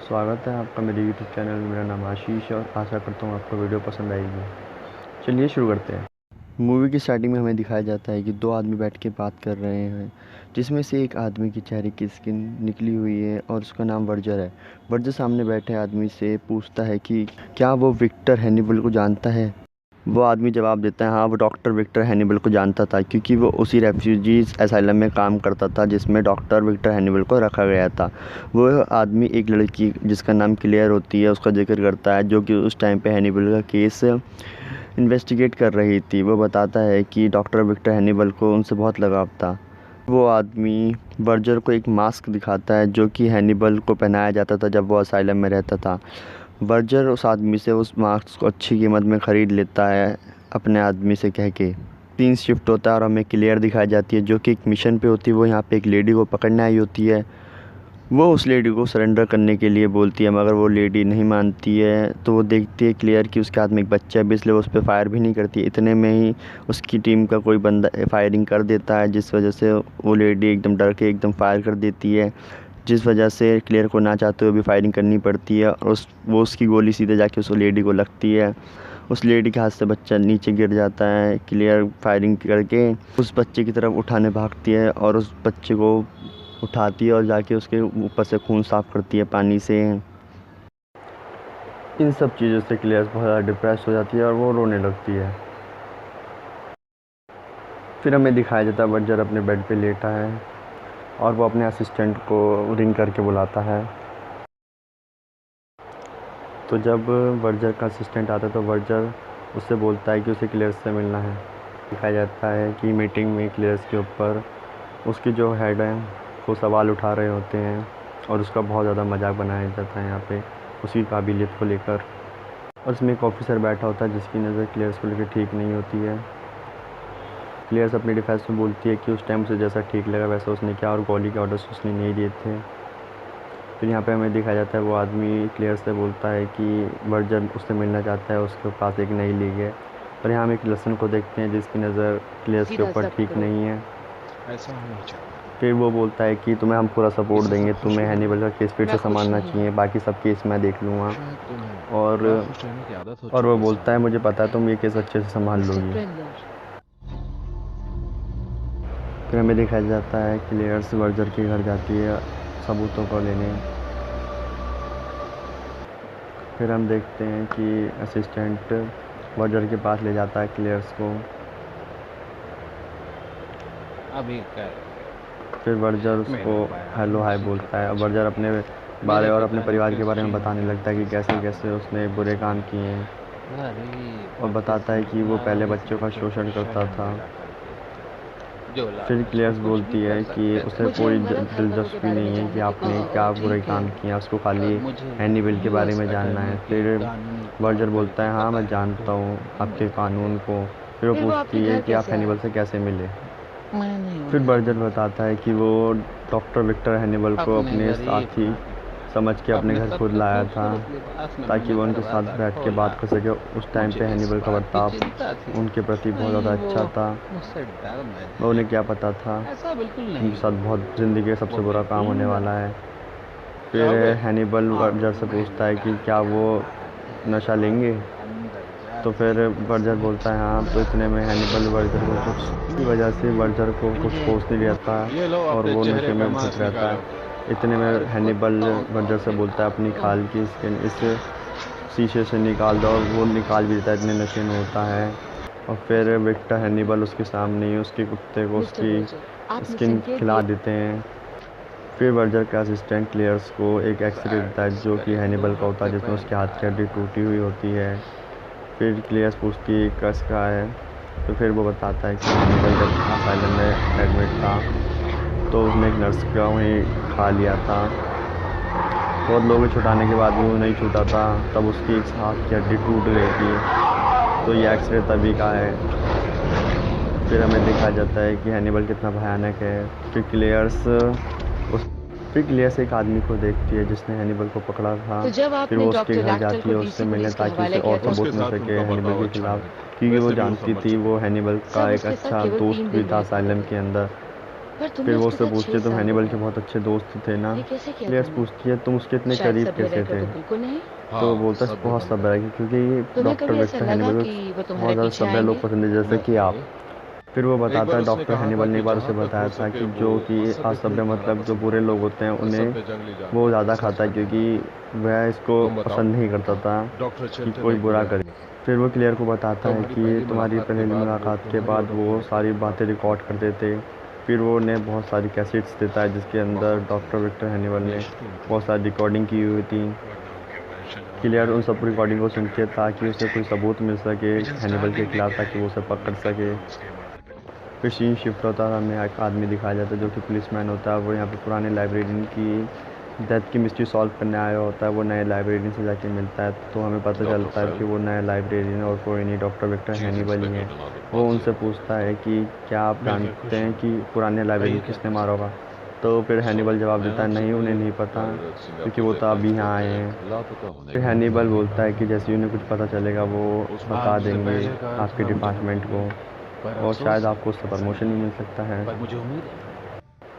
स्वागत है आपका मेरे यूट्यूब चैनल में। मेरा नाम आशीष है और आशा करता हूँ आपको वीडियो पसंद आएगी। चलिए शुरू करते हैं। मूवी की स्टार्टिंग में हमें दिखाया जाता है कि दो आदमी बैठ के बात कर रहे हैं, जिसमें से एक आदमी के चेहरे की स्किन निकली हुई है और उसका नाम वर्जर है। वर्जर सामने बैठे आदमी से पूछता है कि क्या वो विक्टर हैनिबल को जानता है। वो आदमी जवाब देता है हाँ, वो डॉक्टर विक्टर हैनिबल को जानता था, क्योंकि वो उसी रेफ्यूजीज़ असाइलम में काम करता था जिसमें डॉक्टर विक्टर हैनिबल को रखा गया था। वो आदमी एक लड़की जिसका नाम क्लेयर होती है उसका जिक्र करता है, जो कि उस टाइम पे हैनिबल का केस इन्वेस्टिगेट कर रही थी। वो बताता है कि डॉक्टर विक्टर हैनिबल को उनसे बहुत लगाव था। वो आदमी बर्जर को एक मास्क दिखाता है जो कि हैनिबल को पहनाया जाता था जब वो असाइलम में रहता था। बर्जर उस आदमी से उस मास्क को अच्छी कीमत में ख़रीद लेता है अपने आदमी से कह के। 3 शिफ्ट होता है और हमें क्लियर दिखाई जाती है जो कि एक मिशन पे होती है। वो यहाँ पे एक लेडी को पकड़ने आई होती है। वो उस लेडी को सरेंडर करने के लिए बोलती है, मगर वो लेडी नहीं मानती है। तो वो देखती है क्लियर कि उसके हाथ में एक बच्चा है, इसलिए वो उस पर फायर भी नहीं करती। इतने में ही उसकी टीम का कोई बंदा फायरिंग कर देता है, जिस वजह से वो लेडी एकदम डर के एकदम फायर कर देती है, जिस वजह से क्लियर को ना चाहते हुए भी फायरिंग करनी पड़ती है और वो उसकी गोली सीधे जाके उस लेडी को लगती है। उस लेडी के हाथ से बच्चा नीचे गिर जाता है। क्लियर फायरिंग करके उस बच्चे की तरफ उठाने भागती है और उस बच्चे को उठाती है और जाके उसके ऊपर से खून साफ करती है पानी से। इन सब चीज़ों से क्लियर बहुत ज़्यादा डिप्रेस हो जाती है और वो रोने लगती है। फिर हमें दिखाया जाता है बर्जर अपने बेड पे लेटा है और वो अपने असिस्टेंट को रिंग करके बुलाता है। तो जब वर्जर का असिस्टेंट आता है तो वर्जर उससे बोलता है कि उसे क्लियर्स से मिलना है। दिखाया जाता है कि मीटिंग में क्लियर्स के ऊपर उसकी जो हेड है वो सवाल उठा रहे होते हैं और उसका बहुत ज़्यादा मजाक बनाया जाता है यहाँ पे उसकी काबिलियत को लेकर। और उसमें एक ऑफिसर बैठा होता है जिसकी नज़र क्लियर्स को लेकर ठीक नहीं होती है। क्लियर्स अपनी डिफेंस में बोलती है कि उस टाइम उसे जैसा ठीक लगा वैसा उसने किया और गोली के ऑर्डर्स उसने नहीं दिए थे। फिर यहाँ पे हमें दिखाया जाता है वो आदमी क्लियर से बोलता है कि वर्जर उससे मिलना चाहता है, उसके पास एक नई लीग है। और यहाँ हम एक लसन को देखते हैं जिसकी नज़र क्लियर्स के ऊपर ठीक नहीं है। फिर वो बोलता है कि तुम्हें हम पूरा सपोर्ट देंगे, तुम्हें हैनिबल का केस फिर से संभालना चाहिए, बाकी सब केस मैं देख लूँगा। और वो बोलता है मुझे पता है तुम ये केस अच्छे से संभाल लोगी। फिर हमें दिखाया जाता है क्लियर्स वर्जर के घर जाती है सबूतों को लेने। फिर हम देखते हैं कि असिस्टेंट वर्जर के पास ले जाता है क्लियर्स को। अभी फिर वर्जर उसको हेलो हाय बोलता है और वर्जर अपने बारे और अपने परिवार के बारे में बताने लगता है कि कैसे कैसे उसने बुरे काम किए हैं और बताता है कि वो पहले बच्चों का शोषण करता था। फिर क्लियर्स बोलती है कि उसे कोई दिलचस्पी नहीं है कि आपने क्या बुरे काम किया, उसको खाली हैनिबल के बारे में जानना है। फिर वर्जर बोलता है हाँ मैं जानता हूँ आपके कानून को। फिर वो पूछती है कि आप हैनिबल से कैसे मिले। फिर वर्जर बताता है कि वो डॉक्टर विक्टर हैनिबल को अपने साथी समझ के अपने घर खुद लाया था ताकि वो उनके साथ बैठ के बात कर सके। उस टाइम पे हैनिबल का बर्ताव उनके प्रति बहुत ज़्यादा अच्छा था। वो उन्हें क्या पता था उनके साथ बहुत ज़िंदगी का सबसे बुरा काम होने वाला है। फिर हैनिबल वर्जर से पूछता है कि क्या वो नशा लेंगे। तो फिर वर्जर बोलता है हाँ। तो इतने में हैनिबल वर्जर को कुछ की वजह से वर्जर को कुछ होश नहीं रहता और वो नशे में घुस रहता है। इतने में हैनिबल वर्जर से बोलता है अपनी खाल की स्किन इस शीशे से निकाल दो और वो निकाल भी देता है, इतने नशे में होता है। और फिर विक्टर हैनिबल उसके सामने ही उसके कुत्ते को उसकी स्किन खिला देते हैं। फिर वर्जर का असिस्टेंट क्लियर्स को एक एक्सरे देता है जो कि हैनिबल का होता है, जिसमें उसके हाथ की हड्डी टूटी हुई होती है। फिर क्लियर्स पूछती है किसका है। तो फिर वो बताता है कि हैनिबल जब असाइलम में एडमिट था तो उसने एक नर्स का वहीं खा लिया था। बहुत लोगों को छुटाने के बाद भी वो नहीं छूटा था, तब उसकी एक हाथ की हड्डी टूट गई थी। तो ये एक्सरे तभी का है। फिर हमें दिखाया जाता है कि हैनिबल कितना भयानक है। फिर क्लियर्स एक आदमी को देखती है जिसने हैनिबल को पकड़ा था। फिर वो उसके घर जाती है उससे मिलने ताकि उसे और सबूत मिल सके हैनिबल के खिलाफ, क्योंकि वो जानती थी वो हैनिबल का एक अच्छा दोस्त भी था असाइलम के अंदर। पर फिर तुमने वो उसके उससे साथ पूछती 6 है तुम साल हैनिबल के बिताए, बहुत अच्छे दोस्त थे ना। ये कैसे किया क्लियर्स तुमने? पूछती है तुम उसके इतने शायद करीब सभ्य कैसे रहकर थे। तो बिल्कुल नहीं। तो हाँ, बोलता है सभ्य बहुत बनकर। सब्र है क्योंकि तुम्हें डॉक्टर कभी ऐसा विक्टर लगा हैनिबल कि वो बहुत तुम्हारे ज़्यादा पीछे सभ्य लोग आएंगे? पसंद है जैसे कि आप। फिर वो एक बताता बार है उसने डॉक्टर कहा था हैनिबल ने कि एक बार जहाँ उसे तक बताया हो था सके कि वो जो कि असभ्य को ही असभ्य खाना मतलब जो पसंद बुरे करे लोग होते हैं और उन्हें सभ्य जंगली वो जानवर। ज़्यादा सच खाता है बताओ। क्योंकि वह इसको तुम बताओ। पसंद नहीं करता था डॉक्टर कि चिल्टन कोई एक बुरा बुरे करे। आदमी थे। फिर वो क्लियर को बताता है तुम्हारी कि पहली तुम्हारी मुलाकात के पहली बाद वो मुलाकात के तुम्हारी बाद और वो अपनी सारी मुख्तलिफ बातें बातें रिकॉर्ड बताता करते था। थे। फिर वो उन्हें बहुत सारी कैसेट्स देता है जिसके अंदर बहुत ही डॉक्टर विक्टर हैनिबल ने निष्ठुर थे। बहुत सारी रिकॉर्डिंग की हुई थी। क्लियर उन सब रिकॉर्डिंग को सुनती है ताकि उसे कोई सबूत मिल सके हैनिबल के खिलाफ ताकि वो उसे पकड़ सके। फिर सीन शिफ्ट होता है, हमें एक आदमी दिखाया जाता है जो कि पुलिसमैन होता है। वो यहाँ पे पुराने लाइब्रेरियन की डेथ की मिस्ट्री सॉल्व करने आया होता है। वो नए लाइब्रेरियन से जाके मिलता है तो हमें पता डॉक्टर चलता है फेल कि वो नया लाइब्रेरियन और कोई नहीं डॉक्टर विक्टर चीज हैनिबल ही इंस्पेक्टर है। बना दो, वो बहुत उनसे जल्दी। पूछता है कि क्या आप मिलकर जानते खुशी हैं हुई। कि पुराने लाइब्रेरियन कहिए क्या किसने कह मारा सकते होगा। हैं। तो फिर हैनिबल सॉरी, जवाब मैं देता है आपसे नहीं उन्हें मिलने नहीं पता पर क्योंकि सिंगापुर वो के तो एक अभी यहाँ इंस्पेक्टर आए के हैं। लापता होने फिर की खबर हैनिबल आई। बोलता है कि जैसे ही उन्हें कुछ पता चलेगा वो उस बता बात से देंगे पहले कहा आपके था मुझे डिपार्टमेंट जरूरी को है, पर और अफसोस शायद है आपको उससे ऐसा प्रमोशन नहीं भी है। मिल सकता है। पर मुझे उम्मीद है।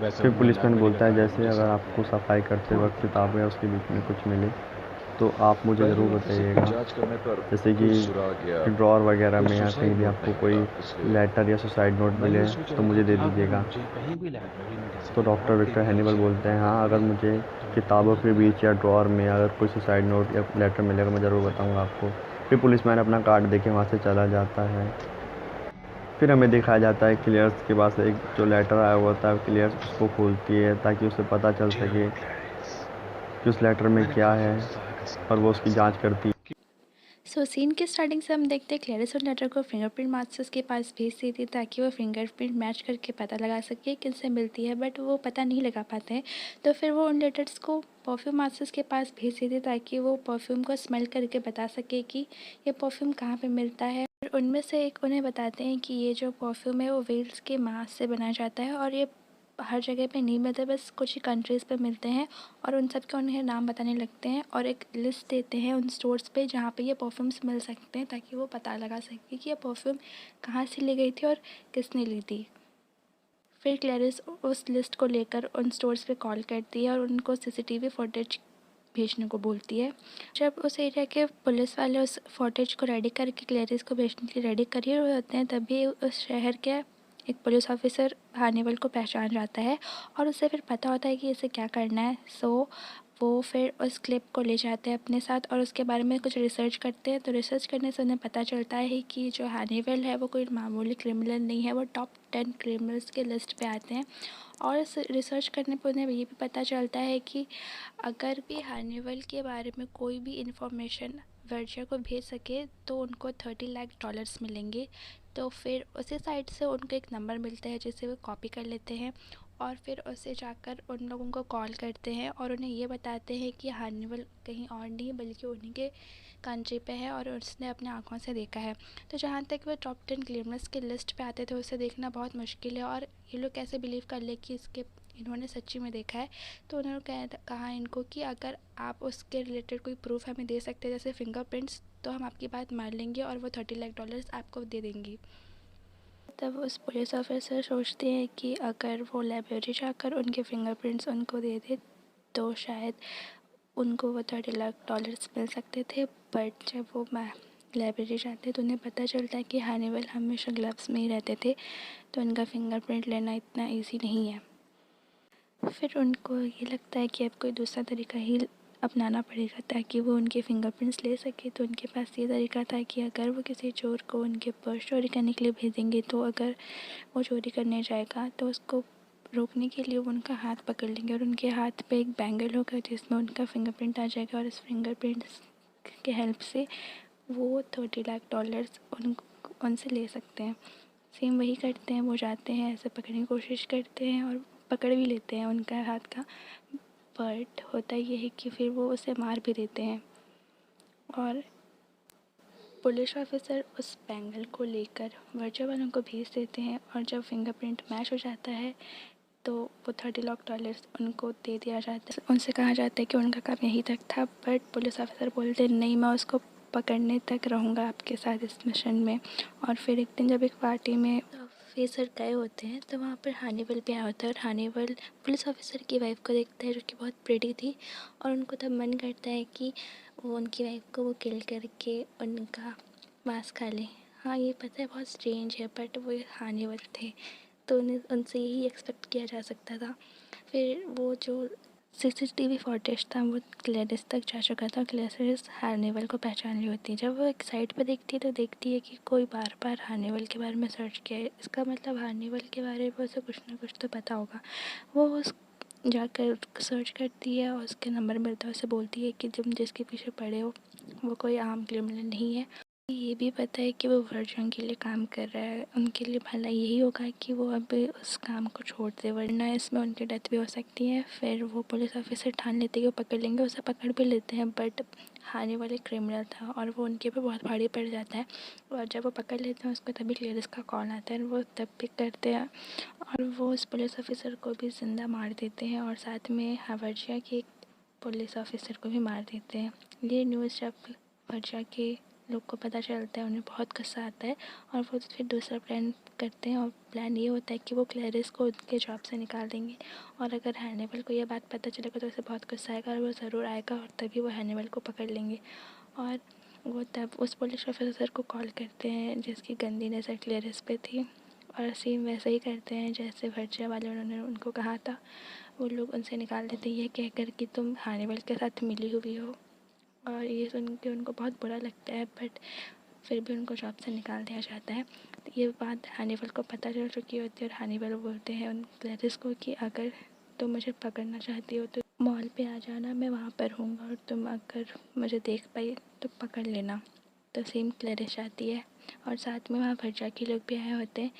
वैसे फिर उन्होंने पुलिसमैन लाइब्रेरी का बोलता है डायरी जैसे मुझे अगर सौंप आपको दिया। सफाई करते वक्त किताबें या उसके बीच में कुछ मिले तो आप मुझे पहले ज़रूर ऑफिसर की बताइएगा। जांच करने पर जैसे कि कुछ सुराग या ड्रॉअर वगैरह कोई में या कहीं सुसाइड भी नोट आपको नहीं कोई मिला, इसलिए लेटर या सुसाइड नोट मैं ये मिले सोच तो रहा था मुझे दे कि अगर दीजिएगा। मुझे कहीं भी लाइब्रेरी में किसी तो डॉक्टर किताब के विक्टर हैनिबल बीच बोलते हैं हाँ अगर मुझे तो मैं तुम्हें किताबों के बताऊंगा। बीच या ड्रॉअर में अगर कोई सुसाइड नोट या लेटर मिलेगा मैं ज़रूर बताऊँगा आपको। फिर पुलिसमैन अपना कार्ड देके वहाँ से चला जाता है। फिर हमें दिखाया जाता है क्लियर्स के पास एक जो लेटर आया हुआ होता है क्लियर्स उसको खोलती है ताकि उसे पता चल सके कि उस लेटर में क्या है और वो उसकी जांच करती है। सीन के स्टार्टिंग से हम देखते हैं क्लेरिस और लेटर को फिंगरप्रिंट मास्टर्स के पास भेज देती है ताकि वो फिंगरप्रिंट मैच करके पता लगा सके किनसे मिलती है, बट वो पता नहीं लगा पाते हैं। तो फिर वो उन लेटर्स को परफ्यूम मास्टर्स के पास भेज देती है ताकि वो परफ्यूम को स्मेल करके बता सके कि ये परफ्यूम कहाँ पे मिलता है। और उनमें से एक उन्हें बताते हैं कि ये जो परफ्यूम है वो वेल्स के मांस से बनाया जाता है और ये हर जगह पे नहीं मिलते, बस कुछ ही कंट्रीज़ पे मिलते हैं। और उन सब के उन्हें नाम बताने लगते हैं और एक लिस्ट देते हैं उन स्टोर्स पे जहाँ पे ये परफ्यूम्स मिल सकते हैं ताकि वो पता लगा सके कि ये परफ्यूम कहाँ से ली गई थी और किसने ली थी। फिर क्लैरिस उस लिस्ट को लेकर उन स्टोर्स पे कॉल करती है और उनको सीसीटीवी फुटेज भेजने को बोलती है। जब उस एरिया के पुलिस वाले उस फुटेज को रेडी करके क्लैरिस को भेजने के लिए रेडी कर ही रहे होते हैं, तभी उस शहर के एक पुलिस ऑफिसर हानिबल को पहचान जाता है और उसे फिर पता होता है कि इसे क्या करना है। वो फिर उस क्लिप को ले जाते हैं अपने साथ और उसके बारे में कुछ रिसर्च करते हैं। तो रिसर्च करने से उन्हें पता चलता है कि जो हानिबल है वो कोई मामूली क्रिमिनल नहीं है, वो टॉप 10 क्रिमिनल्स के लिस्ट पे आते हैं। और इस रिसर्च करने पर उन्हें ये भी पता चलता है कि अगर भी हानिबल के बारे में कोई भी इंफॉर्मेशन वर्जिया को भेज सके तो उनको $30 लाख मिलेंगे। तो फिर उसी साइट से उनको एक नंबर मिलता है जिसे वो कॉपी कर लेते हैं और फिर उससे जाकर उन लोगों को कॉल करते हैं और उन्हें ये बताते हैं कि हानिबल कहीं और नहीं बल्कि उन्हीं के कंट्री पे है और उसने अपने आँखों से देखा है। तो जहाँ तक वो टॉप 10 क्रिमिनल्स के लिस्ट पे आते थे उसे देखना बहुत मुश्किल है और ये लोग कैसे बिलीव कर ले कि इसके इन्होंने सच्ची में देखा है। तो उन्होंने कहा इनको कि अगर आप उसके रिलेटेड कोई प्रूफ हमें दे सकते हैं जैसे फिंगरप्रिंट्स तो हम आपकी बात मान लेंगे और वो $30 लाख आपको दे देंगी। तब उस पुलिस ऑफिसर सोचते हैं कि अगर वो लाइब्रेरी जाकर उनके फिंगरप्रिंट्स उनको दे दे तो शायद उनको वो $30 लाख मिल सकते थे। बट जब वो लाइब्रेरी जाते तो उन्हें पता चलता है कि हानिबल हमेशा ग्लव्स में ही रहते थे, तो उनका फिंगरप्रिंट लेना इतना ईजी नहीं है। फिर उनको ये लगता है कि अब कोई दूसरा तरीका ही अपनाना पड़ेगा ताकि वो उनके फिंगरप्रिंट्स ले सके। तो उनके पास ये तरीका था कि अगर वो किसी चोर को उनके पर्स चोरी करने के लिए भेजेंगे तो अगर वो चोरी करने जाएगा तो उसको रोकने के लिए वो उनका हाथ पकड़ लेंगे और उनके हाथ पे एक बैंगल होगा जिसमें उनका फिंगरप्रिंट आ जाएगा और इस फिंगरप्रिंट्स के हेल्प से वो $30 लाख उनसे ले सकते हैं। सेम वही करते हैं, वो जाते हैं ऐसे पकड़ने की कोशिश करते हैं और पकड़ भी लेते हैं उनका हाथ का। बट होता ये है कि फिर वो उसे मार भी देते हैं और पुलिस ऑफिसर उस बैंगल को लेकर वर्जिया वालों को भेज देते हैं और जब फिंगरप्रिंट मैच हो जाता है तो वो $30 लाख उनको दे दिया जाता है। उनसे कहा जाता है कि उनका काम यहीं तक था, बट पुलिस ऑफिसर बोलते नहीं मैं उसको पकड़ने तक रहूँगा आपके साथ इस मिशन में। और फिर एक दिन जब एक पार्टी में ऑफिसर गए होते हैं तो वहाँ पर हानिबल भी आया होता है और हानिबल पुलिस ऑफिसर की वाइफ को देखता है जो कि बहुत प्रेटी थी और उनको तब मन करता है कि वो उनकी वाइफ को वो किल करके उनका मांस खा ले। हाँ, ये पता है बहुत स्ट्रेंज है बट वो हानिबल थे तो उन्हें उनसे यही एक्सपेक्ट किया जा सकता था। फिर वो जो सीसीटीवी फुटेज था वो क्लैरिस तक जा चुका था। क्लैरिस हार्निवल को पहचान ली होती है। जब वो एक साइट पे देखती है तो देखती है कि कोई बार बार हार्निवल के बारे में सर्च किया है। इसका मतलब हार्निवल के बारे में उसे कुछ ना कुछ तो पता होगा। वो उस जाकर सर्च करती है और उसके नंबर मिलता है। उसे बोलती है कि तुम जिसके पीछे पड़े हो वो कोई आम क्रिमिनल नहीं है। ये भी पता है कि वो वर्जन के लिए काम कर रहा है। उनके लिए भला यही होगा कि वो अब उस काम को छोड़ दे वरना इसमें उनकी डेथ भी हो सकती है। फिर वो पुलिस ऑफिसर ठान लेते हैं कि वो पकड़ लेंगे। उसे पकड़ भी लेते हैं बट हाने वाले क्रिमिनल था और वो उनके पे बहुत भारी पड़ जाता है। और जब वो पकड़ लेते हैं उसको तभी क्लियरिस का कॉल आता है और वो तब पिक करते हैं और वो उस पुलिस ऑफिसर को भी ज़िंदा मार देते हैं और साथ में वर्जिया के एक पुलिस ऑफिसर को भी मार देते हैं। ये न्यूज़ जब वर्जिया के लोग को पता चलता है उन्हें बहुत गुस्सा आता है और वो फिर दूसरा प्लान करते हैं और प्लान ये होता है कि वो क्लैरिस को उनके जॉब से निकाल देंगे। और अगर हैनिबल को ये बात पता चलेगा तो उसे बहुत गुस्सा आएगा और वो ज़रूर आएगा और तभी वो हैनिबल को पकड़ लेंगे। और वो तब उस पुलिस ऑफिसर को कॉल करते हैं जिसकी गंदी नज़र क्लैरिस पे थी और सेम वैसे ही करते हैं जैसे वर्जिया वाले उन्होंने उनको कहा था। वो लोग उनसे निकाल देते हैं ये कहकर कि तुम हैनिबल के साथ मिली हुई हो। और ये सुन के उनको बहुत बुरा लगता है बट फिर भी उनको जॉब से निकाल दिया जाता है। तो ये बात हानिबल को पता चल चुकी होती है और हानिबल बोलते हैं उन क्लैरिस को कि अगर तुम मुझे पकड़ना चाहती हो तो मॉल पे आ जाना, मैं वहाँ पर हूँगा और तुम अगर मुझे देख पाई तो पकड़ लेना। तो सेम क्लैरिस आती है और साथ में वहाँ वर्जिया के लोग भी आए होते हैं।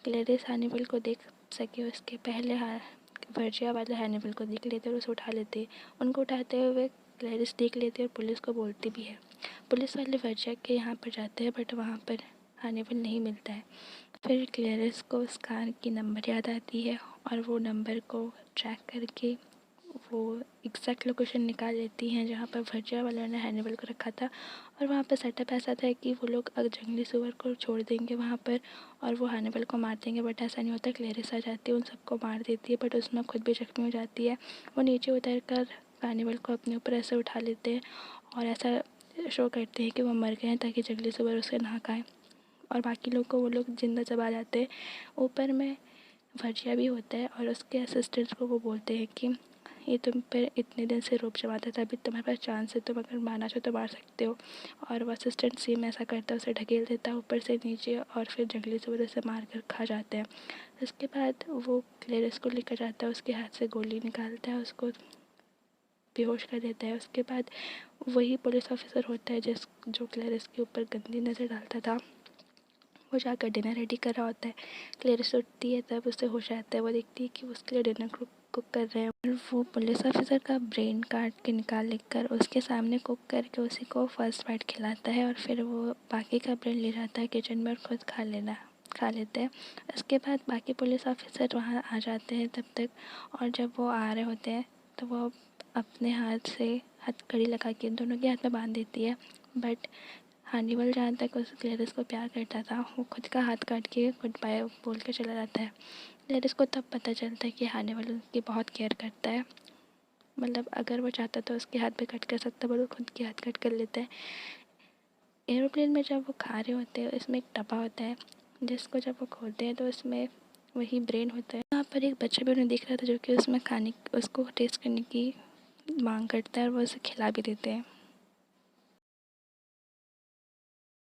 क्लैरिस हानिबल को देख सके उसके पहले वर्जिया वाले हानिबल को देख लेते और उसे उठा लेते। उनको उठाते हुए क्लैरिस देख लेती है और पुलिस को बोलती भी है। पुलिस वाले वर्जिया के यहाँ पर जाते हैं बट वहाँ पर हानिबल नहीं मिलता है। फिर क्लैरिस को उस कार की नंबर याद आती है और वो नंबर को ट्रैक करके वो एग्जैक्ट लोकेशन निकाल लेती हैं जहाँ पर वर्जिया वालों ने हैनिबल को रखा था। और वहाँ पर सेटअप ऐसा था कि वो लोग जंगली सुअर को छोड़ देंगे वहाँ पर और वो हैनिबल को मार देंगे बट ऐसा नहीं होता। क्लैरिस आ जाती है, उन सबको मार देती है बट उसमें खुद भी जख्मी हो जाती है। वो नीचे उतर कर हैनिबल को अपने ऊपर ऐसे उठा लेते हैं और ऐसा शो करते हैं कि वो मर गए हैं ताकि जंगली सुअर उसे ना खाएं और बाकी लोग को वो लोग जिंदा चबा जाते हैं। ऊपर में वर्जिया भी होता है और उसके असिस्टेंट्स को वो बोलते हैं कि ये तुम पर इतने दिन से रोप जमाता था, अभी तुम्हारे पास चांस है, तुम अगर मारना चाहो तो मार सकते हो। और वो असिस्टेंट सेम ऐसा करता है, उसे ढकेल देता है ऊपर से नीचे और फिर जंगली सुअर उसे मार कर खा जाते हैं। उसके बाद वो क्लैरिस को लेकर जाता है, उसके हाथ से गोली निकालता है, उसको बेहोश कर देता है। उसके बाद वही पुलिस ऑफिसर होता है जो क्लैरिस के ऊपर गंदी नज़र डालता था, वो जाकर डिनर रेडी कर रहा होता है। क्लैरिस उठती है तब उसे होश आता है। वो देखती है कि उसके लिए डिनर कुक कर रहे हैं और वो पुलिस ऑफिसर का ब्रेन काट के निकाल लेकर उसके सामने कुक करके उसी को फर्स्ट बाइट खिलाता है और फिर वो बाकी का ब्रेन ले जाता है किचन में और खुद खा लेते हैं। उसके बाद बाकी पुलिस ऑफिसर वहाँ आ जाते हैं तब तक और जब वो आ रहे होते हैं तो वो अपने हाथ से हथकड़ी लगा के दोनों के हाथ में बांध देती है बट हानिबल जहाँ तक उस क्लैरिस को प्यार करता था वो खुद का हाथ काट के गुड बाय बोल के चला जाता है। क्लैरिस को तब पता चलता है कि हानिबल उसकी बहुत केयर करता है। मतलब अगर वो चाहता तो उसके हाथ भी कट कर सकता बट वो खुद के हाथ कट कर लेता है। एरोप्लेन में जब वो खा रहे होते हैं इसमें एक डब्बा होता है जिसको जब वो खोलते हैं तो उसमें वही ब्रेन होता है। वहाँ पर एक बच्चा भी उन्हें दिख रहा था जो कि उसमें खाने उसको टेस्ट करने की मांग करता है और वो उसे खिला भी देते हैं।